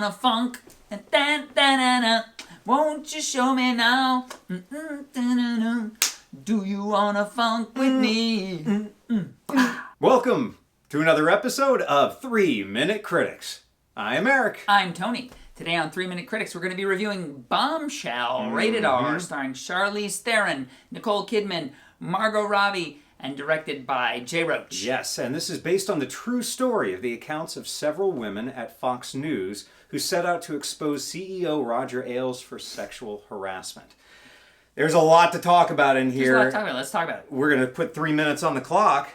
wanna funk? Won't you show me now? Do you wanna funk with me? Welcome to another episode of 3 Minute Critics. I am Eric. I'm Tony. Today on 3 Minute Critics, we're going to be reviewing Bombshell, rated R, starring Charlize Theron, Nicole Kidman, Margot Robbie, and directed by Jay Roach. Yes, and this is based on the true story of the accounts of several women at Fox News who set out to expose CEO Roger Ailes for sexual harassment. There's a lot to talk about in here. There's a lot to talk about. Let's talk about it. We're going to put 3 minutes on the clock.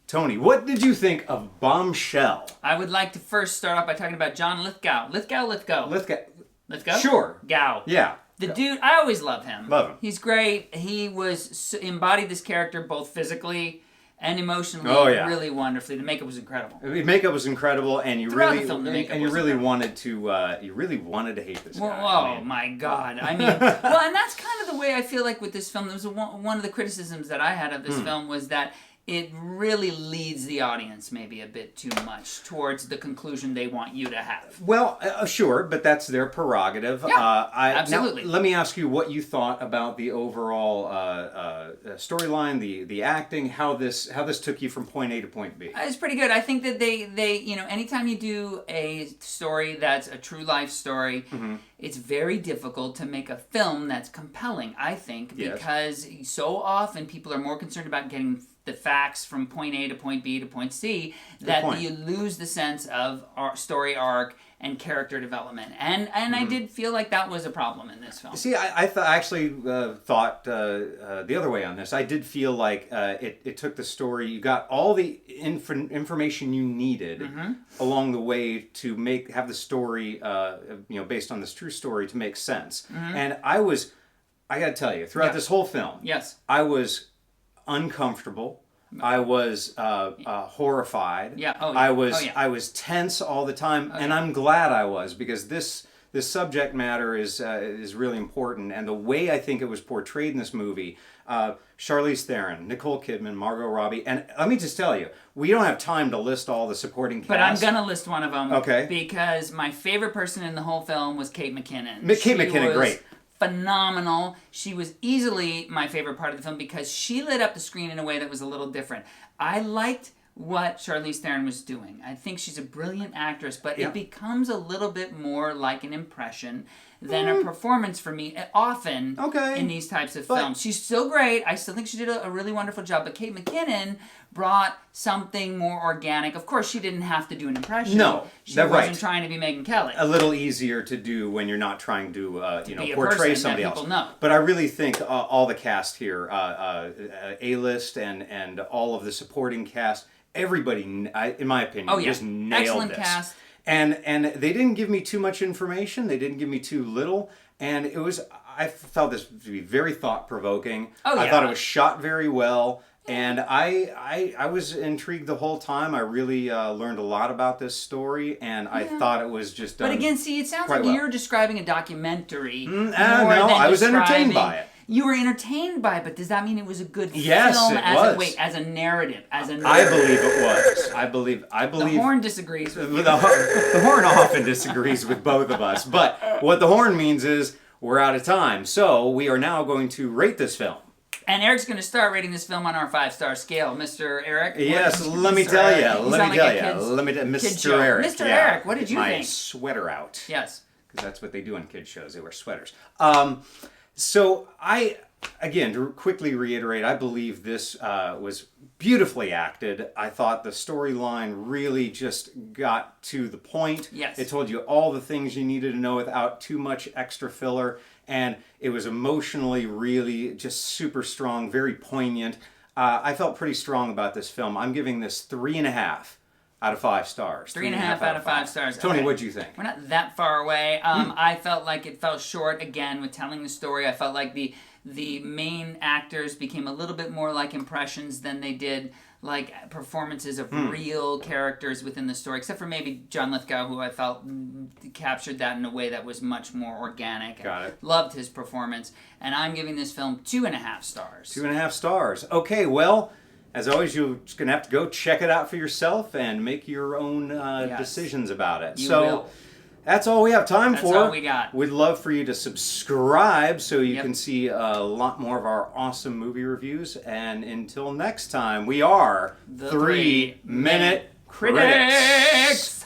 Tony, what did you think of Bombshell? I would like to first start off by talking about John Lithgow. Lithgow? Sure. Gow. Yeah. The dude, I always love him. Love him. He's great. He embodied this character both physically and emotionally really wonderfully. The makeup was incredible. The makeup was incredible, and you Throughout really the film, the makeup and you was really incredible. wanted to hate this guy. Whoa, my God! I mean, well, and that's kind of the way I feel like with this film. There was one of the criticisms that I had of this film was that it really leads the audience maybe a bit too much towards the conclusion they want you to have. Well, sure, but that's their prerogative. Yeah, absolutely. Now, let me ask you what you thought about the overall storyline, the acting, how this took you from point A to point B. It's pretty good. I think that they anytime you do a story that's a true life story, it's very difficult to make a film that's compelling, I think, because so often people are more concerned about getting the facts from point A to point B to point C, that you lose the sense of story arc and character development. And I did feel like that was a problem in this film. See, I actually thought the other way on this. I did feel like it took the story, you got all the information you needed along the way to have the story, based on this true story, to make sense. And I gotta tell you, throughout this whole film, I was uncomfortable. I was horrified. I was tense all the time, and I'm glad I was, because this subject matter is really important, and the way I think it was portrayed in this movie, Charlize Theron, Nicole Kidman, Margot Robbie, and let me just tell you, we don't have time to list all the supporting cast. But I'm gonna list one of them, okay? Because my favorite person in the whole film was Kate McKinnon. Kate McKinnon, great. Phenomenal. She was easily my favorite part of the film because she lit up the screen in a way that was a little different. I liked what Charlize Theron was doing. I think she's a brilliant actress, but it becomes a little bit more like an impression than a performance for me often in these types of films. She's still great. I still think she did a really wonderful job, but Kate McKinnon brought something more organic. Of course, she didn't have to do an impression. No, she wasn't trying to be Megyn Kelly. A little easier to do when you're not trying to portray somebody else. Know. But I really think all the cast here, A-list and all of the supporting cast, everybody, in my opinion, just nailed Excellent this. Cast. And they didn't give me too much information. They didn't give me too little. And I felt this to be very thought-provoking. I thought it was shot very well. And I was intrigued the whole time. I really learned a lot about this story, and I thought it was just done. But again, see, it sounds like you're describing a documentary. No, I was entertained by it. You were entertained by it, but does that mean it was a good film? As a narrative? I believe it was. I believe. The horn disagrees with you. The horn often disagrees with both of us. But what the horn means is we're out of time. So we are now going to rate this film. And Eric's going to start rating this film on our 5-star scale. Mr. Eric? Yes, let me tell you. Mr. Eric. Mr. Eric, what did you think? My sweater out. Yes. Because that's what they do on kids' shows. They wear sweaters. So again, to quickly reiterate, I believe this was beautifully acted. I thought the storyline really just got to the point. Yes. It told you all the things you needed to know without too much extra filler. And it was emotionally really just super strong, very poignant. I felt pretty strong about this film. I'm giving this 3.5 out of 5 stars. 3.5 out of 5 stars. Tony, what'd you think? We're not that far away. I felt like it fell short again with telling the story. I felt like the main actors became a little bit more like impressions than they did like performances of real characters within the story, except for maybe John Lithgow, who I felt captured that in a way that was much more organic. Got it. Loved his performance, and I'm giving this film 2.5 stars. 2.5 stars. Okay, well, as always, you're just going to have to go check it out for yourself and make your own decisions about it. You will. That's all we have time for. That's all we got. We'd love for you to subscribe so you can see a lot more of our awesome movie reviews. And until next time, we are The 3 Minute Critics. Critics.